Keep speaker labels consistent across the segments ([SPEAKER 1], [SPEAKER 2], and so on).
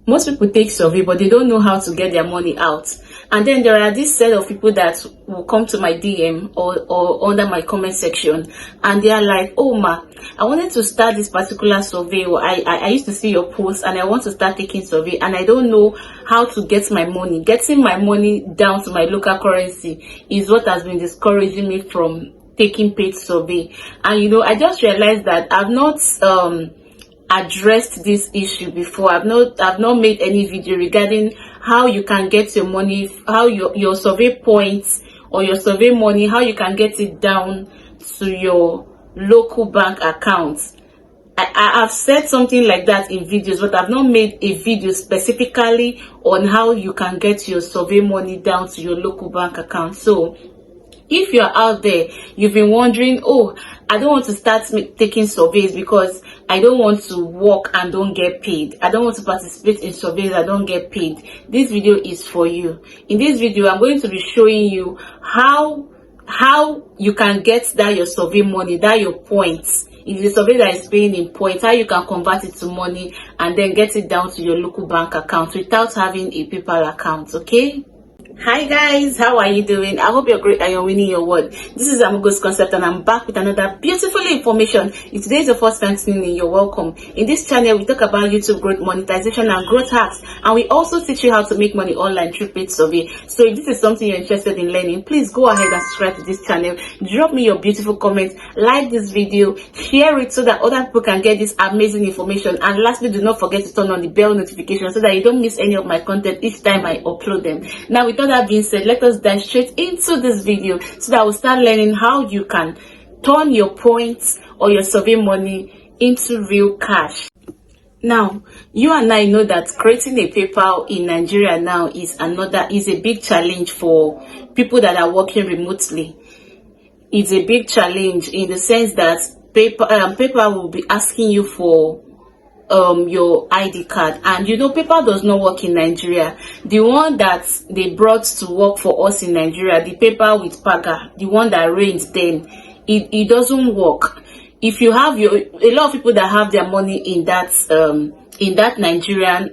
[SPEAKER 1] Most people take survey, but they don't know how to get their money out. And then there are this set of people that will come to my DM or under my comment section, and they are like, oh ma, I wanted to start this particular survey, or I used to see your post and I want to start taking survey, and I don't know how to get my money. Getting my money down to my local currency is what has been discouraging me from taking paid survey. And you know, I just realized that I've not addressed this issue before. I've not made any video regarding how you can get your money, how your survey points or your survey money, how you can get it down to your local bank account. I've said something like that in videos, but I've not made a video specifically on how you can get your survey money down to your local bank account. So if you're out there, you've been wondering, oh, I don't want to start taking surveys because I don't want to work and don't get paid. I don't want to participate in surveys, I don't get paid. This video is for you. In this video, I'm going to be showing you how you can get that your survey money, that your points. If the survey that is paying in points, how you can convert it to money and then get it down to your local bank account without having a PayPal account, okay? Hi guys, how are you doing? I hope you're great and you're winning your word. This is Amugo's Concept and I'm back with another beautiful information. If today is your first time tuning in, you're welcome. In this channel, we talk about YouTube growth, monetization and growth hacks, and we also teach you how to make money online through paid survey. So if this is something you're interested in learning, please go ahead and subscribe to this channel. Drop me your beautiful comments, like this video, share it so that other people can get this amazing information, and lastly, do not forget to turn on the bell notification so that you don't miss any of my content each time I upload them. Now, with all that being said, let us dive straight into this video so that we'll start learning how you can turn your points or your survey money into real cash. Now, you and I know that creating a PayPal in Nigeria now is a big challenge for people that are working remotely. It's a big challenge in the sense that PayPal will be asking you for your ID card, and you know PayPal does not work in Nigeria. The one that they brought to work for us in Nigeria, the PayPal with Paga, the one that reigns then, it doesn't work. If you have a lot of people that have their money in that Nigerian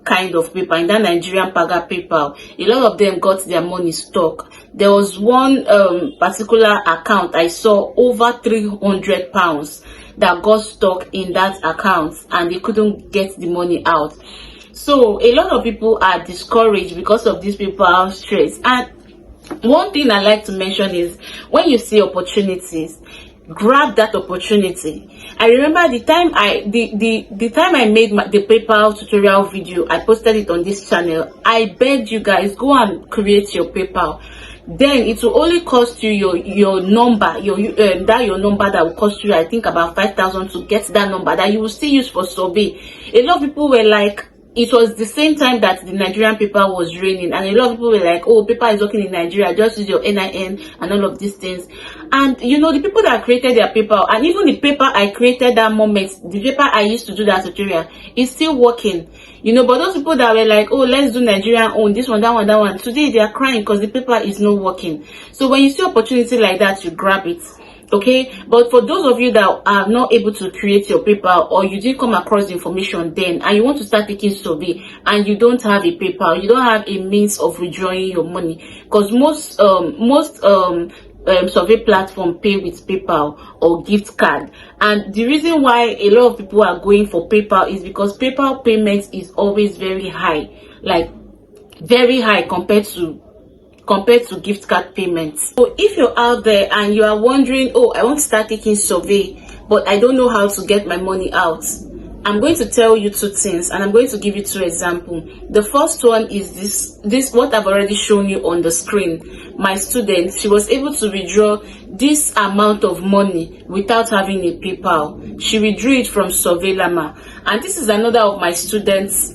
[SPEAKER 1] kind of PayPal, in that Nigerian Paga PayPal, a lot of them got their money stuck. There was one particular account I saw over £300 that got stuck in that account and they couldn't get the money out. So a lot of people are discouraged because of these PayPal stress. And one thing I like to mention is when you see opportunities, grab that opportunity. I remember the time I made the PayPal tutorial video, I posted it on this channel. I begged you guys, go and create your PayPal. Then it will only cost you your number, your number that will cost you, I think, about 5,000 to get that number that you will still use for survey. A lot of people were like, it was the same time that the Nigerian PayPal was raining, and a lot of people were like, oh, PayPal is working in Nigeria, just use your NIN and all of these things. And you know, the people that created their PayPal, and even the PayPal I created that moment, the PayPal I used to do that tutorial, is still working. You know, but those people that were like, oh, let's do Nigerian own, this one, that one, that one, today they are crying because the PayPal is not working. So when you see opportunity like that, you grab it. Okay, but for those of you that are not able to create your PayPal, or you didn't come across the information then and you want to start taking survey and you don't have a PayPal, you don't have a means of withdrawing your money, because most survey platform pay with PayPal or gift card. And the reason why a lot of people are going for PayPal is because PayPal payments is always very high, like very high compared to gift card payments. So if you're out there and you are wondering, oh, I want to start taking survey but I don't know how to get my money out, I'm going to tell you two things, and I'm going to give you two examples. The first one is this what I've already shown you on the screen. My student, she was able to withdraw this amount of money without having a PayPal. She withdrew it from Surveillama. And this is another of my students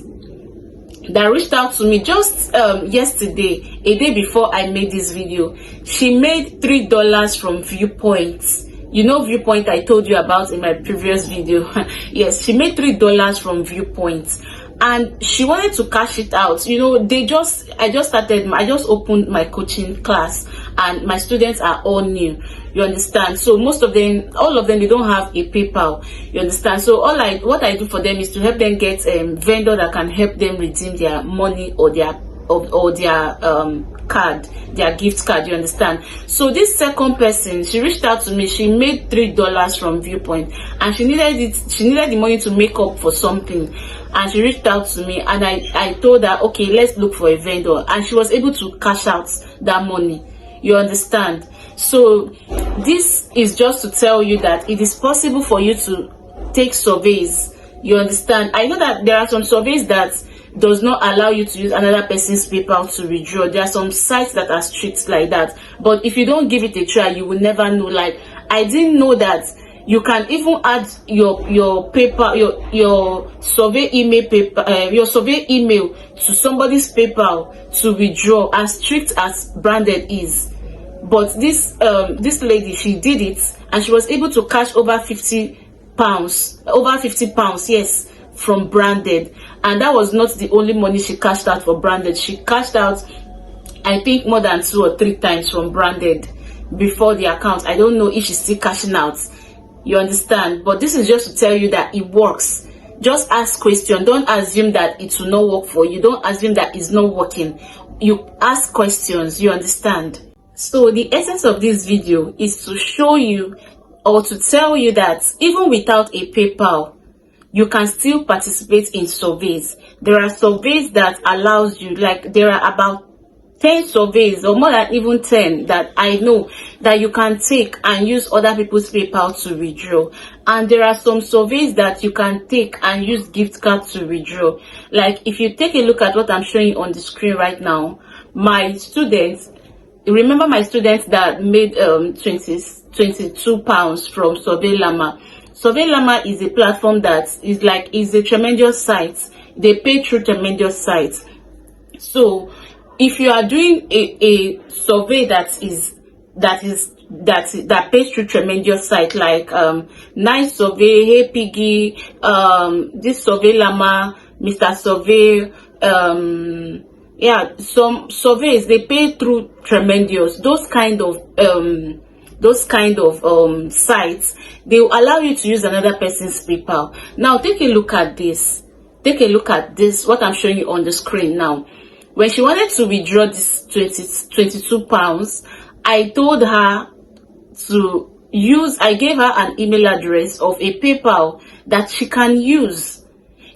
[SPEAKER 1] that reached out to me just yesterday, a day before I made this video. She made $3 from Viewpoint. You know Viewpoint I told you about in my previous video. Yes, she made $3 from Viewpoint, and she wanted to cash it out. You know, I just opened my coaching class, and my students are all new, you understand. So most of them, all of them, they don't have a PayPal, you understand. So what I do for them is to help them get vendor that can help them redeem their money or their card, their gift card, you understand. So this second person, she reached out to me. She made $3 from Viewpoint, and she needed the money to make up for something, and she reached out to me, and I told her, okay, let's look for a vendor, and she was able to cash out that money, you understand. So this is just to tell you that it is possible for you to take surveys, you understand. I know that there are some surveys that does not allow you to use another person's PayPal to withdraw. There are some sites that are strict like that, but if you don't give it a try, you will never know. Like, I didn't know that you can even add your PayPal, your survey email your survey email to somebody's PayPal to withdraw, as strict as Branded is. But this lady, she did it, and she was able to cash over 50 pounds, yes, from Branded. And that was not the only money she cashed out for Branded. She cashed out, I think, more than 2 or 3 times from Branded before the account. I don't know if she's still cashing out, you understand. But this is just to tell you that it works. Just ask questions. Don't assume that it will not work for you. Don't assume that it's not working. You ask questions, you understand. So the essence of this video is to show you, or to tell you, that even without a PayPal, you can still participate in surveys. There are surveys that allows you, like there are about 10 surveys, or more than even 10, that I know that you can take and use other people's PayPal to withdraw. And there are some surveys that you can take and use gift card to withdraw. Like, if you take a look at what I'm showing you on the screen right now, my students, remember my students that made 22 pounds from Survey Llama. Survey Llama is a platform that is a tremendous site. They pay through tremendous sites. So if you are doing a survey that pays through tremendous site, like Nice Survey, Hey Piggy, this Survey Llama, Mr. Survey, yeah, some surveys, they pay through tremendous, those kind of sites, they will allow you to use another person's PayPal. Now take a look at this. Take a look at this, what I'm showing you on the screen now. When she wanted to withdraw this 22 pounds, I told her to use, I gave her an email address of a PayPal that she can use,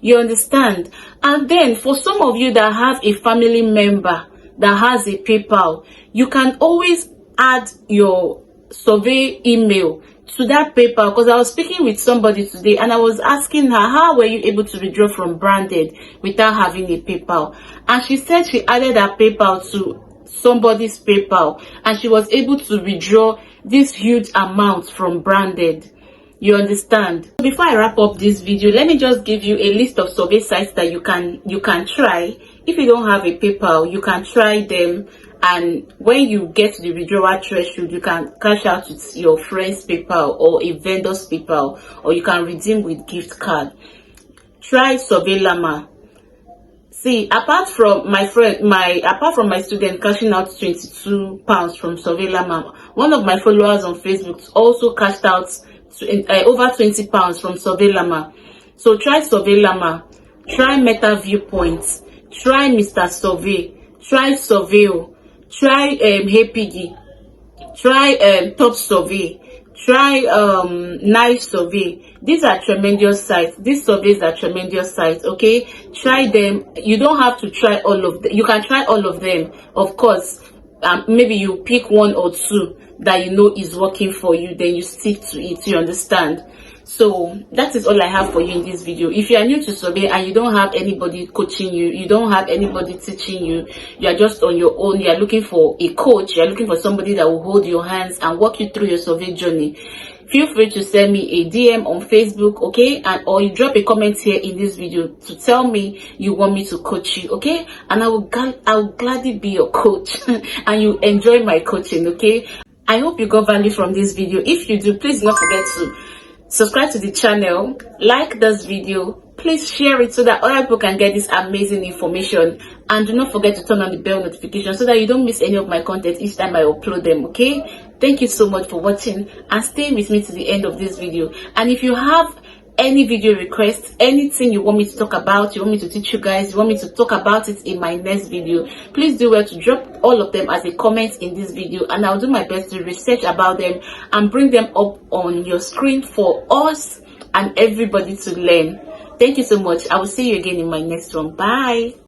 [SPEAKER 1] you understand. And then for some of you that have a family member that has a PayPal, you can always add your survey email to that PayPal. Because I was speaking with somebody today, and I was asking her, how were you able to withdraw from Branded without having a PayPal? And she said she added her PayPal to somebody's PayPal, and she was able to withdraw this huge amount from Branded, you understand. Before I wrap up this video, let me just give you a list of survey sites that you can try. If you don't have a PayPal, you can try them, and when you get to the withdrawal threshold, you can cash out with your friend's PayPal or a vendor's PayPal, or you can redeem with gift card. Try Survey Llama. See, apart from my student cashing out 22 pounds from Survey Llama, one of my followers on Facebook also cashed out over 20 pounds from Survey Llama. So try Survey Llama, try Meta Viewpoint, try Mr. Survey, try Surveyo, try Hey Piggy, try Top Survey, try Nice Survey. These are tremendous sites. These surveys are tremendous sites, okay? Try them. You don't have to try all of them. You can try all of them, of course. Maybe you pick 1 or 2 that you know is working for you, then you stick to it, you understand. So that is all I have for you in this video. If you are new to survey and you don't have anybody coaching you, you don't have anybody teaching you, you are just on your own, you are looking for a coach, you are looking for somebody that will hold your hands and walk you through your survey journey, feel free to send me a DM on Facebook, okay? And or you drop a comment here in this video to tell me you want me to coach you, okay? And I will gladly be your coach and you enjoy my coaching, okay? I hope you got value from this video. If you do, please do not forget to subscribe to the channel, like this video, please share it so that other people can get this amazing information. And do not forget to turn on the bell notification so that you don't miss any of my content each time I upload them. Okay, thank you so much for watching, and stay with me to the end of this video. And if you have any video requests, anything you want me to talk about, you want me to teach you guys, you want me to talk about it in my next video, please do well to drop all of them as a comment in this video, and I'll do my best to research about them and bring them up on your screen for us and everybody to learn. Thank you so much. I will see you again in my next one. Bye.